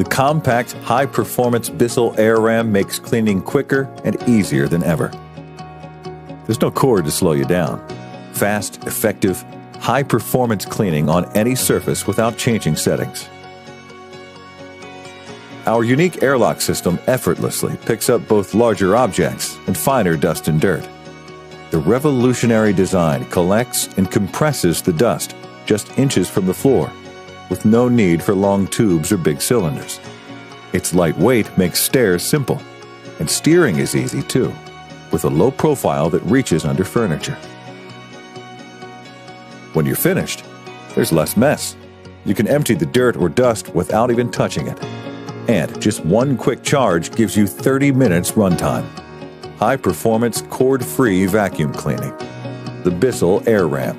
The compact, high-performance Bissell AirRam makes cleaning quicker and easier than ever. There's no cord to slow you down. Fast, effective, high-performance cleaning on any surface without changing settings. Our unique airlock system effortlessly picks up both larger objects and finer dust and dirt. The revolutionary design collects and compresses the dust just inches from the floor, with no need for long tubes or big cylinders. Its lightweight makes stairs simple, and steering is easy too, with a low profile that reaches under furniture. When you're finished, there's less mess. You can empty the dirt or dust without even touching it. And just one quick charge gives you 30 minutes runtime. High-performance, cord-free vacuum cleaning. The Bissell AirRam.